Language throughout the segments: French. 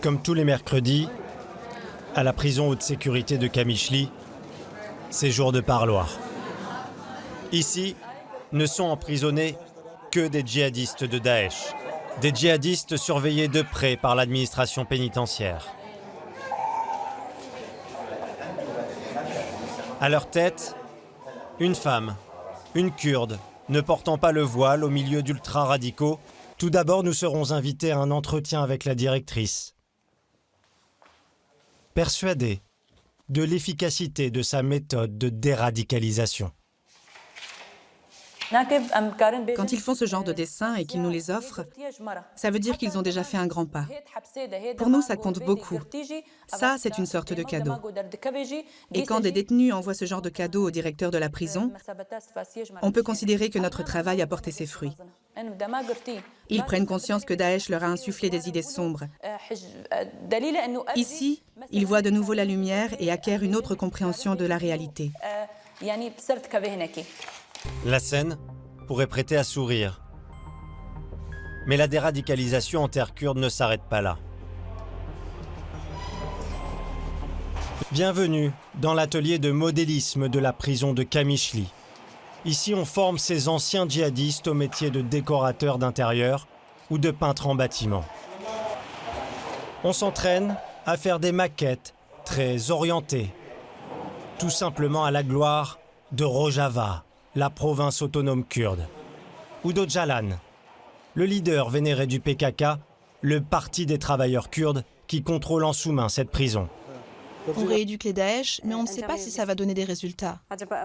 Comme tous les mercredis, à la prison haute sécurité de Qamishli, c'est jour de parloir. Ici, ne sont emprisonnés que des djihadistes de Daesh, des djihadistes surveillés de près par l'administration pénitentiaire. À leur tête, une femme, une Kurde, ne portant pas le voile au milieu d'ultra-radicaux. Tout d'abord, nous serons invités à un entretien avec la directrice. Persuadée de l'efficacité de sa méthode de déradicalisation. Quand ils font ce genre de dessins et qu'ils nous les offrent, ça veut dire qu'ils ont déjà fait un grand pas. Pour nous, ça compte beaucoup. Ça, c'est une sorte de cadeau. Et quand des détenus envoient ce genre de cadeau au directeur de la prison, on peut considérer que notre travail a porté ses fruits. Ils prennent conscience que Daesh leur a insufflé des idées sombres. Ici, ils voient de nouveau la lumière et acquièrent une autre compréhension de la réalité. La scène pourrait prêter à sourire. Mais la déradicalisation en terre kurde ne s'arrête pas là. Bienvenue dans l'atelier de modélisme de la prison de Qamishli. Ici, on forme ces anciens djihadistes au métier de décorateur d'intérieur ou de peintre en bâtiment. On s'entraîne à faire des maquettes très orientées, tout simplement à la gloire de Rojava, la province autonome kurde, ou d'Öcalan, le leader vénéré du PKK, le Parti des travailleurs kurdes qui contrôle en sous-main cette prison. On rééduque les Daesh, mais on ne sait pas si ça va donner des résultats.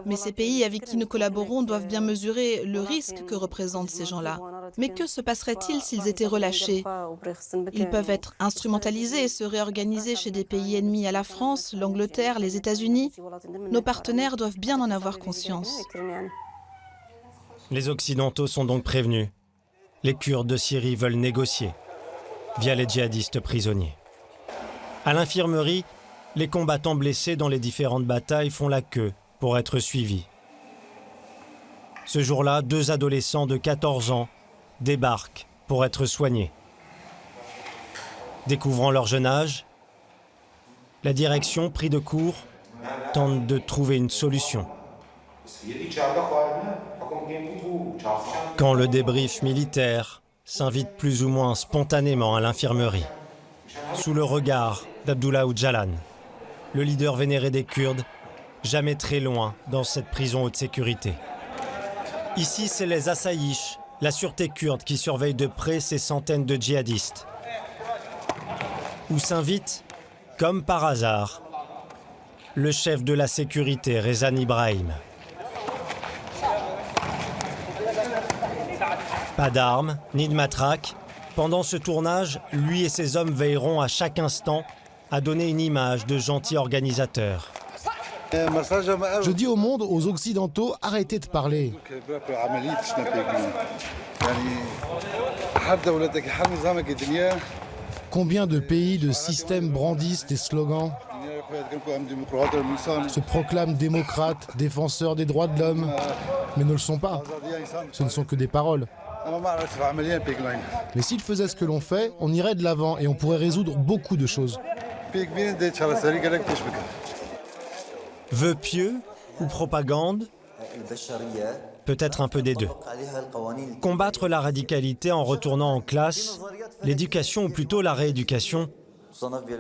Mais ces pays avec qui nous collaborons doivent bien mesurer le risque que représentent ces gens-là. Mais que se passerait-il s'ils étaient relâchés? Ils peuvent être instrumentalisés et se réorganiser chez des pays ennemis à la France, l'Angleterre, les États-Unis. Nos partenaires doivent bien en avoir conscience. Les Occidentaux sont donc prévenus. Les Kurdes de Syrie veulent négocier, via les djihadistes prisonniers. À l'infirmerie, les combattants blessés dans les différentes batailles font la queue pour être suivis. Ce jour-là, 2 adolescents de 14 ans débarquent pour être soignés. Découvrant leur jeune âge, la direction, pris de court, tente de trouver une solution. Quand le débrief militaire s'invite plus ou moins spontanément à l'infirmerie, sous le regard d'Abdullah Öcalan, le leader vénéré des Kurdes, jamais très loin dans cette prison haute sécurité. Ici, c'est les Asayish, la sûreté kurde, qui surveille de près ces centaines de djihadistes. Où s'invite, comme par hasard, le chef de la sécurité, Rezan Ibrahim. Pas d'armes, ni de matraque. Pendant ce tournage, lui et ses hommes veilleront à chaque instant à donner une image de gentil organisateur. Je dis au monde, aux Occidentaux, arrêtez de parler. Combien de pays, de systèmes brandissent des slogans, se proclament démocrates, défenseurs des droits de l'homme, mais ne le sont pas. Ce ne sont que des paroles. Mais s'ils faisaient ce que l'on fait, on irait de l'avant et on pourrait résoudre beaucoup de choses. Vœux pieux ou propagande? Peut-être un peu des deux. Combattre la radicalité en retournant en classe, l'éducation ou plutôt la rééducation,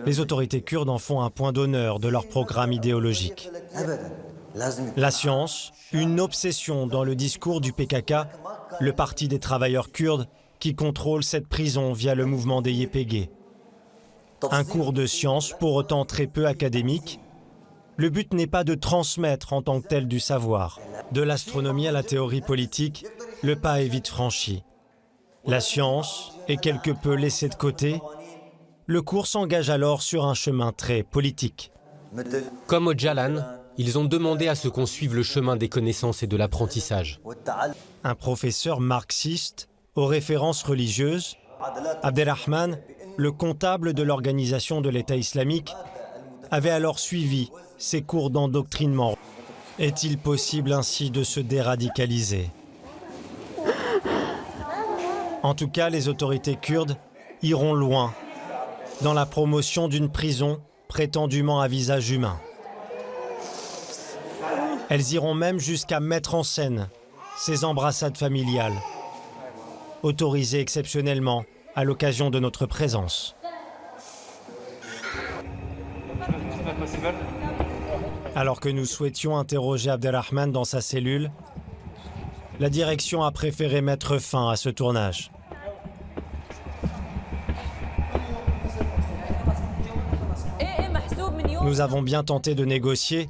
les autorités kurdes en font un point d'honneur de leur programme idéologique. La science, une obsession dans le discours du PKK, le Parti des travailleurs kurdes, qui contrôle cette prison via le mouvement des YPG. Un cours de science, pour autant très peu académique. Le but n'est pas de transmettre en tant que tel du savoir. De l'astronomie à la théorie politique, le pas est vite franchi. La science est quelque peu laissée de côté. Le cours s'engage alors sur un chemin très politique. Comme Öcalan, ils ont demandé à ce qu'on suive le chemin des connaissances et de l'apprentissage. Un professeur marxiste aux références religieuses, Abdelrahman, le comptable de l'organisation de l'État islamique, avait alors suivi ces cours d'endoctrinement. Est-il possible ainsi de se déradicaliser? En tout cas, les autorités kurdes iront loin dans la promotion d'une prison prétendument à visage humain. Elles iront même jusqu'à mettre en scène ces embrassades familiales, autorisées exceptionnellement à l'occasion de notre présence. Alors que nous souhaitions interroger Abdelrahman dans sa cellule, la direction a préféré mettre fin à ce tournage. Nous avons bien tenté de négocier,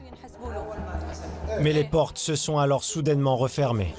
mais les portes se sont alors soudainement refermées.